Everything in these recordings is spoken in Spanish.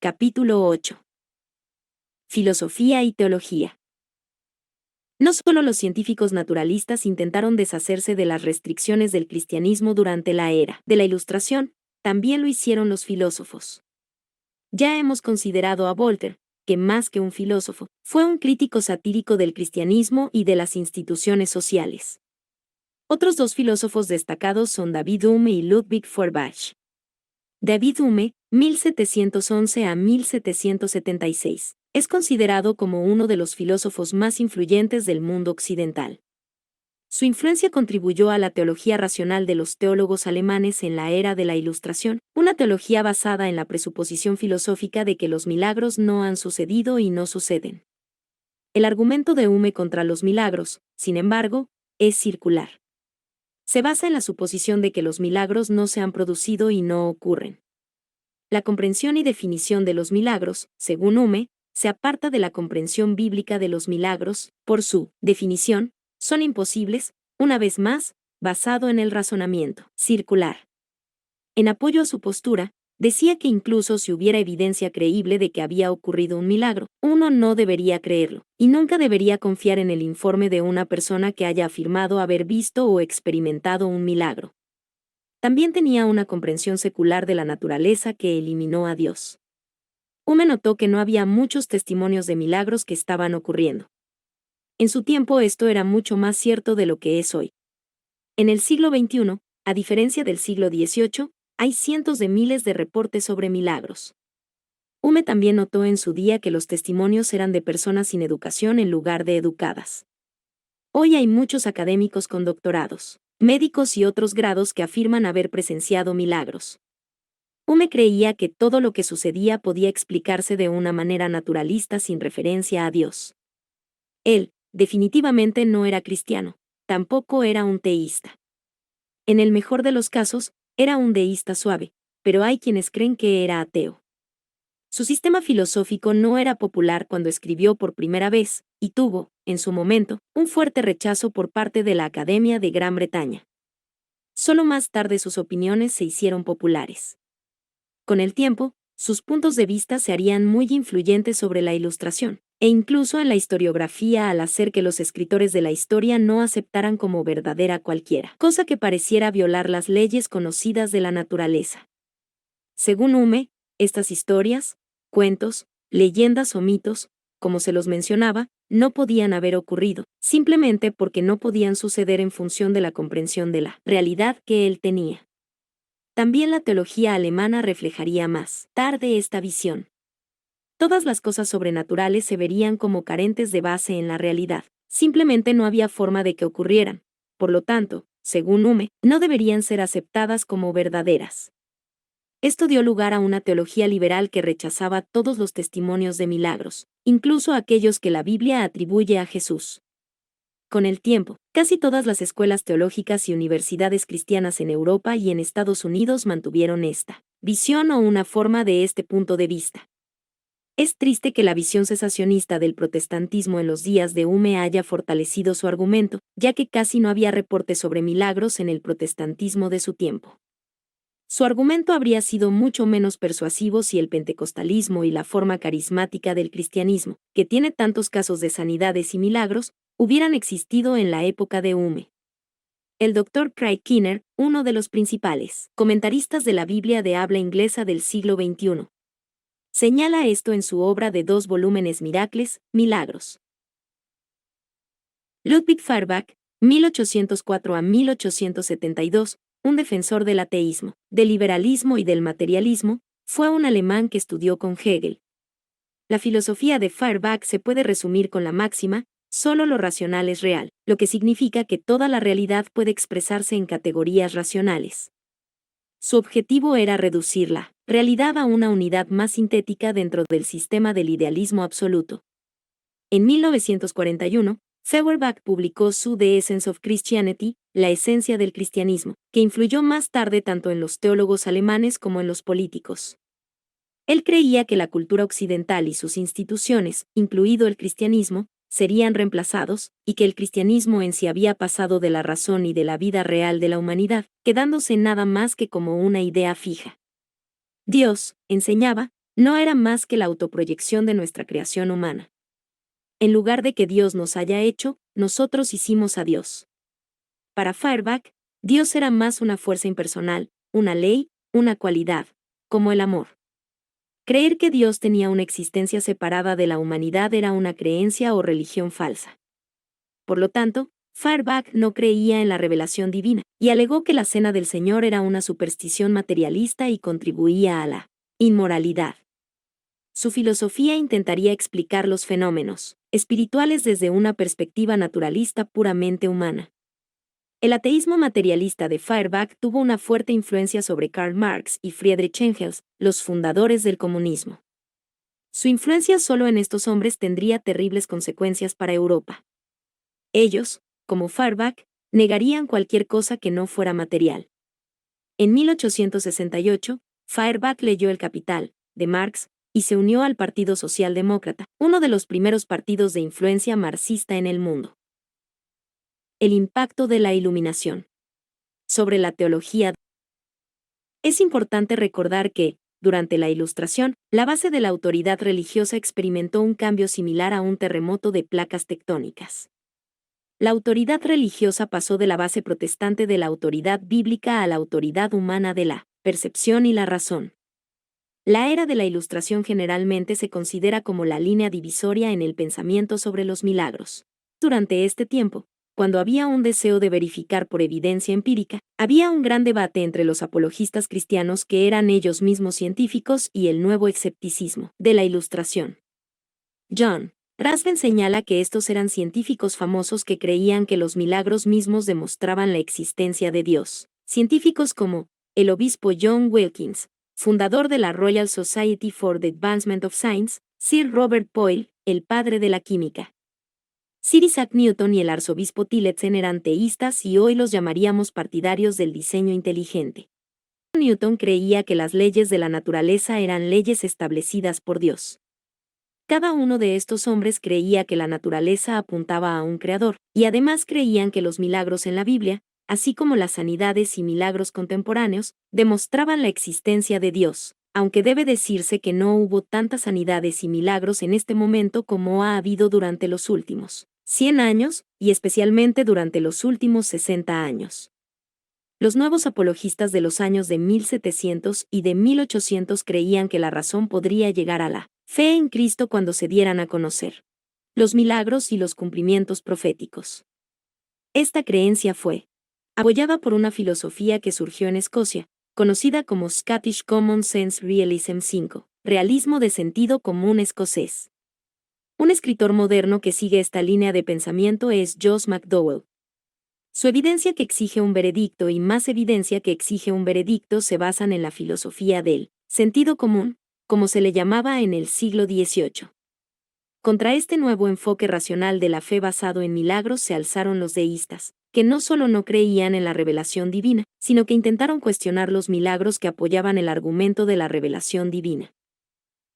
Capítulo 8. Filosofía y teología. No solo los científicos naturalistas intentaron deshacerse de las restricciones del cristianismo durante la era de la Ilustración, también lo hicieron los filósofos. Ya hemos considerado a Voltaire, que más que un filósofo, fue un crítico satírico del cristianismo y de las instituciones sociales. Otros dos filósofos destacados son David Hume y Ludwig Feuerbach. David Hume, 1711 a 1776, es considerado como uno de los filósofos más influyentes del mundo occidental. Su influencia contribuyó a la teología racional de los teólogos alemanes en la era de la Ilustración, una teología basada en la presuposición filosófica de que los milagros no han sucedido y no suceden. El argumento de Hume contra los milagros, sin embargo, es circular. Se basa en la suposición de que los milagros no se han producido y no ocurren. La comprensión y definición de los milagros, según Hume, se aparta de la comprensión bíblica de los milagros, por su definición, son imposibles, una vez más, basado en el razonamiento circular. En apoyo a su postura, decía que incluso si hubiera evidencia creíble de que había ocurrido un milagro, uno no debería creerlo, y nunca debería confiar en el informe de una persona que haya afirmado haber visto o experimentado un milagro. También tenía una comprensión secular de la naturaleza que eliminó a Dios. Hume notó que no había muchos testimonios de milagros que estaban ocurriendo. En su tiempo esto era mucho más cierto de lo que es hoy. En el siglo XXI, a diferencia del siglo XVIII, hay cientos de miles de reportes sobre milagros. Hume también notó en su día que los testimonios eran de personas sin educación en lugar de educadas. Hoy hay muchos académicos con doctorados, médicos y otros grados que afirman haber presenciado milagros. Hume creía que todo lo que sucedía podía explicarse de una manera naturalista sin referencia a Dios. Él, definitivamente no era cristiano, tampoco era un teísta. En el mejor de los casos, era un deísta suave, pero hay quienes creen que era ateo. Su sistema filosófico no era popular cuando escribió por primera vez, y tuvo, en su momento, un fuerte rechazo por parte de la Academia de Gran Bretaña. Solo más tarde sus opiniones se hicieron populares. Con el tiempo, sus puntos de vista se harían muy influyentes sobre la Ilustración, e incluso en la historiografía al hacer que los escritores de la historia no aceptaran como verdadera cualquiera cosa que pareciera violar las leyes conocidas de la naturaleza. Según Hume, estas historias, cuentos, leyendas o mitos, como se los mencionaba, no podían haber ocurrido, simplemente porque no podían suceder en función de la comprensión de la realidad que él tenía. También la teología alemana reflejaría más tarde esta visión. Todas las cosas sobrenaturales se verían como carentes de base en la realidad, simplemente no había forma de que ocurrieran, por lo tanto, según Hume, no deberían ser aceptadas como verdaderas. Esto dio lugar a una teología liberal que rechazaba todos los testimonios de milagros, incluso aquellos que la Biblia atribuye a Jesús. Con el tiempo, casi todas las escuelas teológicas y universidades cristianas en Europa y en Estados Unidos mantuvieron esta visión o una forma de este punto de vista. Es triste que la visión cesacionista del protestantismo en los días de Hume haya fortalecido su argumento, ya que casi no había reportes sobre milagros en el protestantismo de su tiempo. Su argumento habría sido mucho menos persuasivo si el pentecostalismo y la forma carismática del cristianismo, que tiene tantos casos de sanidades y milagros, hubieran existido en la época de Hume. El Dr. Craig Keener, uno de los principales comentaristas de la Biblia de habla inglesa del siglo XXI, señala esto en su obra de 2 volúmenes Miracles, Milagros. Ludwig Feuerbach, 1804 a 1872, un defensor del ateísmo, del liberalismo y del materialismo, fue un alemán que estudió con Hegel. La filosofía de Feuerbach se puede resumir con la máxima: solo lo racional es real, lo que significa que toda la realidad puede expresarse en categorías racionales. Su objetivo era reducir la realidad a una unidad más sintética dentro del sistema del idealismo absoluto. En 1941, Feuerbach publicó su The Essence of Christianity, la esencia del cristianismo, que influyó más tarde tanto en los teólogos alemanes como en los políticos. Él creía que la cultura occidental y sus instituciones, incluido el cristianismo, serían reemplazados, y que el cristianismo en sí había pasado de la razón y de la vida real de la humanidad, quedándose nada más que como una idea fija. Dios, enseñaba, no era más que la autoproyección de nuestra creación humana. En lugar de que Dios nos haya hecho, nosotros hicimos a Dios. Para Feuerbach, Dios era más una fuerza impersonal, una ley, una cualidad, como el amor. Creer que Dios tenía una existencia separada de la humanidad era una creencia o religión falsa. Por lo tanto, Feuerbach no creía en la revelación divina, y alegó que la Cena del Señor era una superstición materialista y contribuía a la inmoralidad. Su filosofía intentaría explicar los fenómenos espirituales desde una perspectiva naturalista puramente humana. El ateísmo materialista de Feuerbach tuvo una fuerte influencia sobre Karl Marx y Friedrich Engels, los fundadores del comunismo. Su influencia solo en estos hombres tendría terribles consecuencias para Europa. Ellos, como Feuerbach, negarían cualquier cosa que no fuera material. En 1868, Feuerbach leyó El Capital, de Marx, y se unió al Partido Socialdemócrata, uno de los primeros partidos de influencia marxista en el mundo. El impacto de la Iluminación. Sobre la teología. Es importante recordar que, durante la Ilustración, la base de la autoridad religiosa experimentó un cambio similar a un terremoto de placas tectónicas. La autoridad religiosa pasó de la base protestante de la autoridad bíblica a la autoridad humana de la percepción y la razón. La era de la Ilustración generalmente se considera como la línea divisoria en el pensamiento sobre los milagros. Durante este tiempo, cuando había un deseo de verificar por evidencia empírica, había un gran debate entre los apologistas cristianos que eran ellos mismos científicos y el nuevo escepticismo de la Ilustración. John Rasband señala que estos eran científicos famosos que creían que los milagros mismos demostraban la existencia de Dios. Científicos como el obispo John Wilkins, fundador de la Royal Society for the Advancement of Science, Sir Robert Boyle, el padre de la química. Sir Isaac Newton y el arzobispo Tillotson eran teístas y hoy los llamaríamos partidarios del diseño inteligente. Newton creía que las leyes de la naturaleza eran leyes establecidas por Dios. Cada uno de estos hombres creía que la naturaleza apuntaba a un creador, y además creían que los milagros en la Biblia, así como las sanidades y milagros contemporáneos, demostraban la existencia de Dios, aunque debe decirse que no hubo tantas sanidades y milagros en este momento como ha habido durante los últimos 100 años, y especialmente durante los últimos 60 años. Los nuevos apologistas de los años de 1700 y de 1800 creían que la razón podría llegar a la fe en Cristo cuando se dieran a conocer los milagros y los cumplimientos proféticos. Esta creencia fue apoyada por una filosofía que surgió en Escocia, conocida como Scottish Common Sense Realism 5, realismo de sentido común escocés. Un escritor moderno que sigue esta línea de pensamiento es Josh McDowell. Su evidencia que exige un veredicto y más evidencia que exige un veredicto se basan en la filosofía del sentido común, como se le llamaba en el siglo XVIII. Contra este nuevo enfoque racional de la fe basado en milagros se alzaron los deístas, que no solo no creían en la revelación divina, sino que intentaron cuestionar los milagros que apoyaban el argumento de la revelación divina.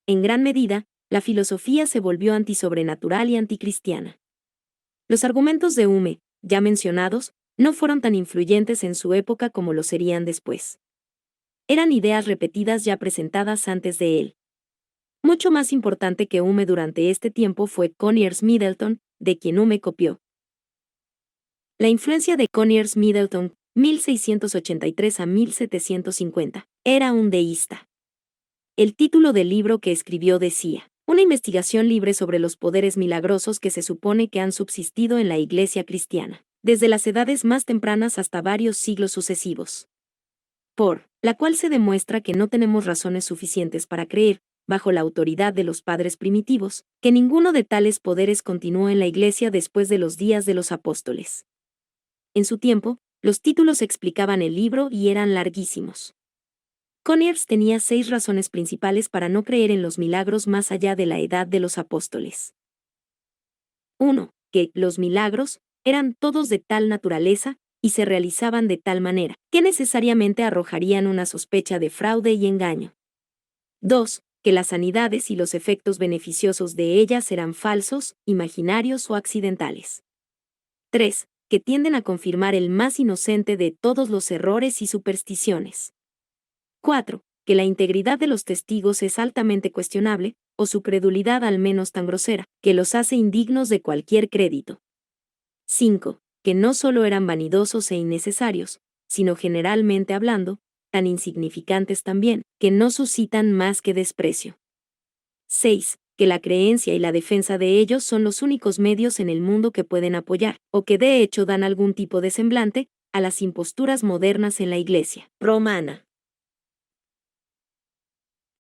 En gran medida, la filosofía se volvió antisobrenatural y anticristiana. Los argumentos de Hume, ya mencionados, no fueron tan influyentes en su época como lo serían después. Eran ideas repetidas ya presentadas antes de él. Mucho más importante que Hume durante este tiempo fue Conyers Middleton, de quien Hume copió. La influencia de Conyers Middleton, 1683 a 1750, era un deísta. El título del libro que escribió decía, una investigación libre sobre los poderes milagrosos que se supone que han subsistido en la Iglesia cristiana, desde las edades más tempranas hasta varios siglos sucesivos. Por la cual se demuestra que no tenemos razones suficientes para creer, bajo la autoridad de los padres primitivos, que ninguno de tales poderes continuó en la Iglesia después de los días de los apóstoles. En su tiempo, los títulos explicaban el libro y eran larguísimos. Conyers tenía 6 razones principales para no creer en los milagros más allá de la edad de los apóstoles. 1. Que los milagros eran todos de tal naturaleza y se realizaban de tal manera que necesariamente arrojarían una sospecha de fraude y engaño. 2. Que las sanidades y los efectos beneficiosos de ellas eran falsos, imaginarios o accidentales. 3. Que tienden a confirmar el más inocente de todos los errores y supersticiones. 4. que la integridad de los testigos es altamente cuestionable, o su credulidad al menos tan grosera, que los hace indignos de cualquier crédito. 5. Que no solo eran vanidosos e innecesarios, sino generalmente hablando, tan insignificantes también, que no suscitan más que desprecio. 6. Que la creencia y la defensa de ellos son los únicos medios en el mundo que pueden apoyar, o que de hecho dan algún tipo de semblante, a las imposturas modernas en la Iglesia romana.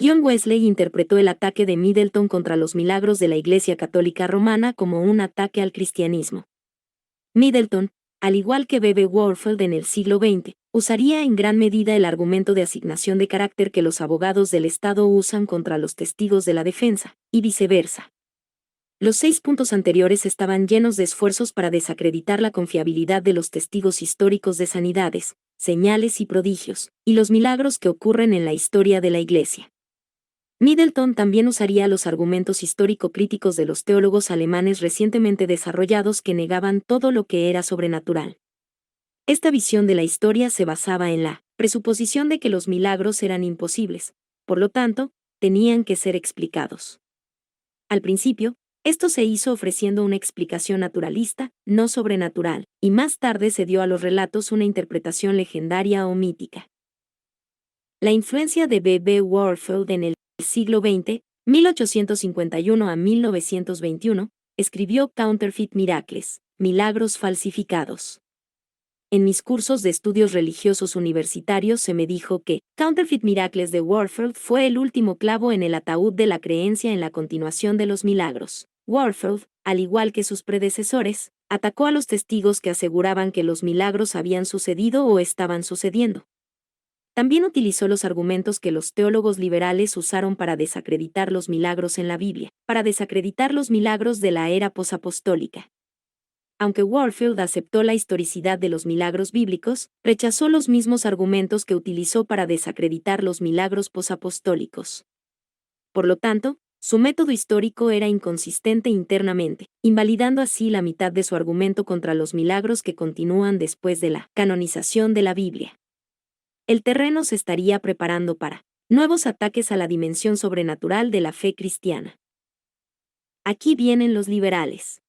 John Wesley interpretó el ataque de Middleton contra los milagros de la Iglesia Católica Romana como un ataque al cristianismo. Middleton, al igual que B. B. Warfield en el siglo XX, usaría en gran medida el argumento de asignación de carácter que los abogados del Estado usan contra los testigos de la defensa, y viceversa. Los 6 puntos anteriores estaban llenos de esfuerzos para desacreditar la confiabilidad de los testigos históricos de sanidades, señales y prodigios, y los milagros que ocurren en la historia de la Iglesia. Middleton también usaría los argumentos histórico-críticos de los teólogos alemanes recientemente desarrollados que negaban todo lo que era sobrenatural. Esta visión de la historia se basaba en la presuposición de que los milagros eran imposibles, por lo tanto, tenían que ser explicados. Al principio, esto se hizo ofreciendo una explicación naturalista, no sobrenatural, y más tarde se dio a los relatos una interpretación legendaria o mítica. La influencia de B. B. Warfield en el siglo XX, 1851 a 1921, escribió Counterfeit Miracles, Milagros falsificados. En mis cursos de estudios religiosos universitarios se me dijo que Counterfeit Miracles de Warfield fue el último clavo en el ataúd de la creencia en la continuación de los milagros. Warfield, al igual que sus predecesores, atacó a los testigos que aseguraban que los milagros habían sucedido o estaban sucediendo. También utilizó los argumentos que los teólogos liberales usaron para desacreditar los milagros en la Biblia, para desacreditar los milagros de la era posapostólica. Aunque Warfield aceptó la historicidad de los milagros bíblicos, rechazó los mismos argumentos que utilizó para desacreditar los milagros posapostólicos. Por lo tanto, su método histórico era inconsistente internamente, invalidando así la mitad de su argumento contra los milagros que continúan después de la canonización de la Biblia. El terreno se estaría preparando para nuevos ataques a la dimensión sobrenatural de la fe cristiana. Aquí vienen los liberales.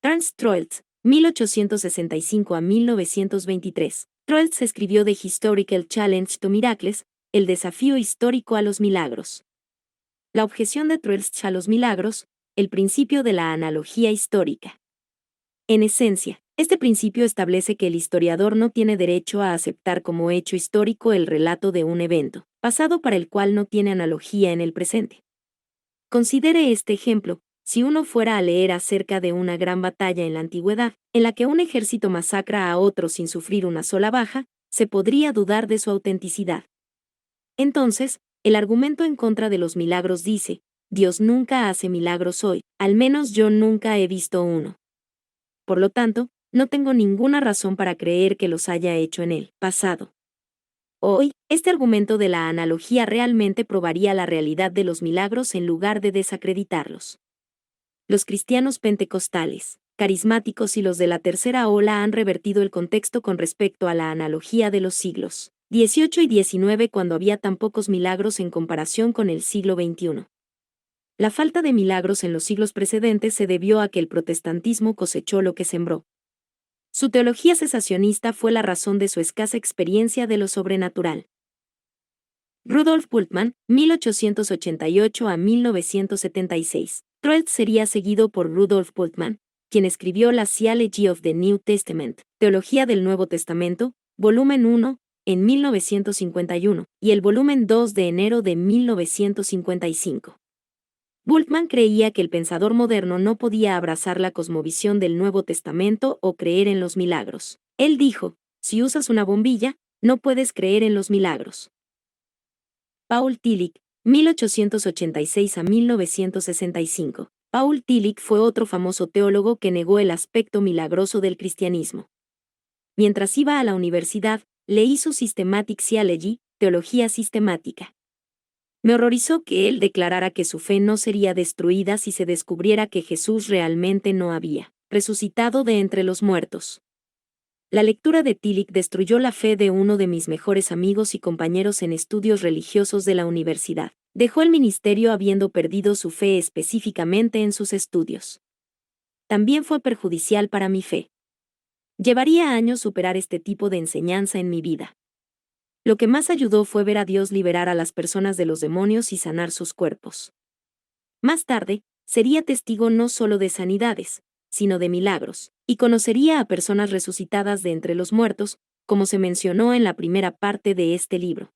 Ernst Troeltsch, 1865 a 1923. Troeltsch escribió The Historical Challenge to Miracles, el desafío histórico a los milagros. La objeción de Troeltsch a los milagros, el principio de la analogía histórica. En esencia, este principio establece que el historiador no tiene derecho a aceptar como hecho histórico el relato de un evento pasado para el cual no tiene analogía en el presente. Considere este ejemplo: si uno fuera a leer acerca de una gran batalla en la antigüedad, en la que un ejército masacra a otro sin sufrir una sola baja, se podría dudar de su autenticidad. Entonces, el argumento en contra de los milagros dice: Dios nunca hace milagros hoy, al menos yo nunca he visto uno. Por lo tanto, no tengo ninguna razón para creer que los haya hecho en el pasado. Hoy, este argumento de la analogía realmente probaría la realidad de los milagros en lugar de desacreditarlos. Los cristianos pentecostales, carismáticos y los de la tercera ola han revertido el contexto con respecto a la analogía de los siglos XVIII y XIX cuando había tan pocos milagros en comparación con el siglo XXI. La falta de milagros en los siglos precedentes se debió a que el protestantismo cosechó lo que sembró. Su teología cesacionista fue la razón de su escasa experiencia de lo sobrenatural. Rudolf Bultmann, 1888 a 1976. Troeltsch sería seguido por Rudolf Bultmann, quien escribió la Theology of the New Testament, Teología del Nuevo Testamento, volumen 1, en 1951, y el volumen 2 de enero de 1955. Bultmann creía que el pensador moderno no podía abrazar la cosmovisión del Nuevo Testamento o creer en los milagros. Él dijo: si usas una bombilla, no puedes creer en los milagros. Paul Tillich, 1886 a 1965. Paul Tillich fue otro famoso teólogo que negó el aspecto milagroso del cristianismo. Mientras iba a la universidad, leí su Systematic Theology, Teología Sistemática. Me horrorizó que él declarara que su fe no sería destruida si se descubriera que Jesús realmente no había resucitado de entre los muertos. La lectura de Tillich destruyó la fe de uno de mis mejores amigos y compañeros en estudios religiosos de la universidad. Dejó el ministerio habiendo perdido su fe específicamente en sus estudios. También fue perjudicial para mi fe. Llevaría años superar este tipo de enseñanza en mi vida. Lo que más ayudó fue ver a Dios liberar a las personas de los demonios y sanar sus cuerpos. Más tarde, sería testigo no solo de sanidades, sino de milagros, y conocería a personas resucitadas de entre los muertos, como se mencionó en la primera parte de este libro.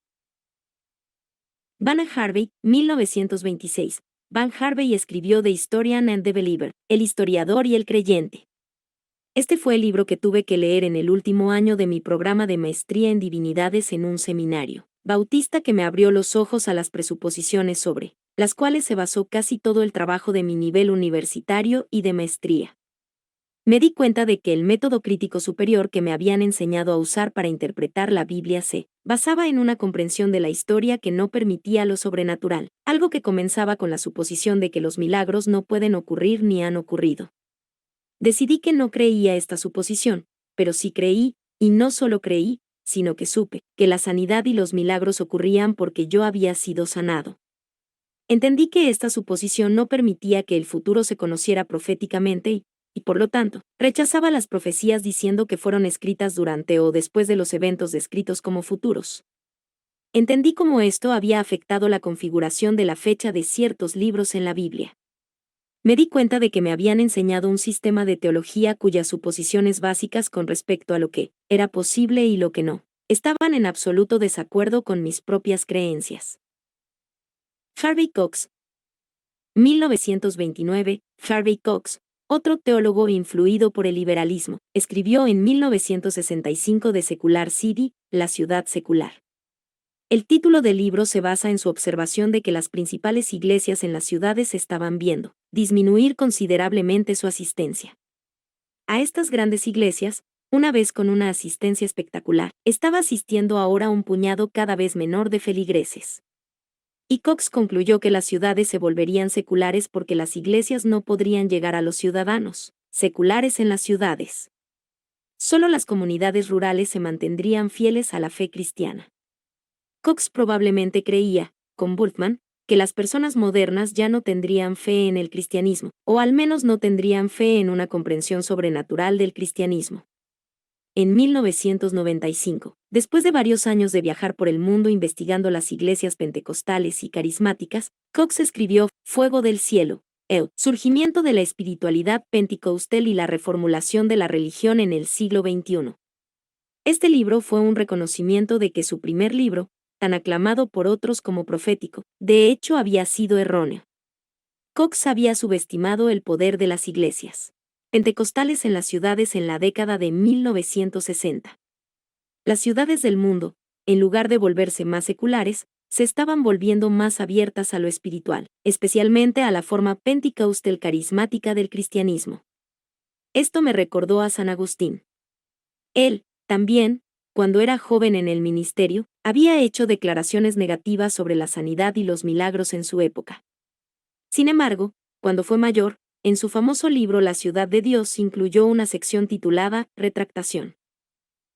Vanna Harvey, 1926. Van Harvey escribió The Historian and the Believer, El historiador y el creyente. Este fue el libro que tuve que leer en el último año de mi programa de maestría en divinidades en un seminario bautista que me abrió los ojos a las presuposiciones sobre las cuales se basó casi todo el trabajo de mi nivel universitario y de maestría. Me di cuenta de que el método crítico superior que me habían enseñado a usar para interpretar la Biblia se basaba en una comprensión de la historia que no permitía lo sobrenatural, algo que comenzaba con la suposición de que los milagros no pueden ocurrir ni han ocurrido. Decidí que no creía esta suposición, pero sí creí, y no solo creí, sino que supe, que la sanidad y los milagros ocurrían porque yo había sido sanado. Entendí que esta suposición no permitía que el futuro se conociera proféticamente y por lo tanto, rechazaba las profecías diciendo que fueron escritas durante o después de los eventos descritos como futuros. Entendí cómo esto había afectado la configuración de la fecha de ciertos libros en la Biblia. Me di cuenta de que me habían enseñado un sistema de teología cuyas suposiciones básicas con respecto a lo que era posible y lo que no, estaban en absoluto desacuerdo con mis propias creencias. Harvey Cox, 1929. Harvey Cox, otro teólogo influido por el liberalismo, escribió en 1965 de Secular City, la ciudad secular. El título del libro se basa en su observación de que las principales iglesias en las ciudades estaban viendo disminuir considerablemente su asistencia. A estas grandes iglesias, una vez con una asistencia espectacular, estaba asistiendo ahora un puñado cada vez menor de feligreses. Y Cox concluyó que las ciudades se volverían seculares porque las iglesias no podrían llegar a los ciudadanos seculares en las ciudades. Solo las comunidades rurales se mantendrían fieles a la fe cristiana. Cox probablemente creía, con Bultmann, que las personas modernas ya no tendrían fe en el cristianismo, o al menos no tendrían fe en una comprensión sobrenatural del cristianismo. En 1995, después de varios años de viajar por el mundo investigando las iglesias pentecostales y carismáticas, Cox escribió Fuego del Cielo, el surgimiento de la espiritualidad pentecostal y la reformulación de la religión en el siglo XXI. Este libro fue un reconocimiento de que su primer libro, tan aclamado por otros como profético, de hecho había sido erróneo. Cox había subestimado el poder de las iglesias pentecostales en las ciudades en la década de 1960. Las ciudades del mundo, en lugar de volverse más seculares, se estaban volviendo más abiertas a lo espiritual, especialmente a la forma pentecostal carismática del cristianismo. Esto me recordó a San Agustín. Él, también, cuando era joven en el ministerio, había hecho declaraciones negativas sobre la sanidad y los milagros en su época. Sin embargo, cuando fue mayor, en su famoso libro La ciudad de Dios incluyó una sección titulada Retractación.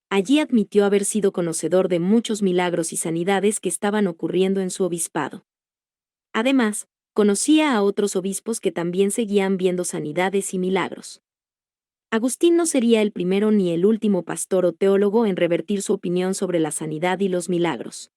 Allí admitió haber sido conocedor de muchos milagros y sanidades que estaban ocurriendo en su obispado. Además, conocía a otros obispos que también seguían viendo sanidades y milagros. Agustín no sería el primero ni el último pastor o teólogo en revertir su opinión sobre la sanidad y los milagros.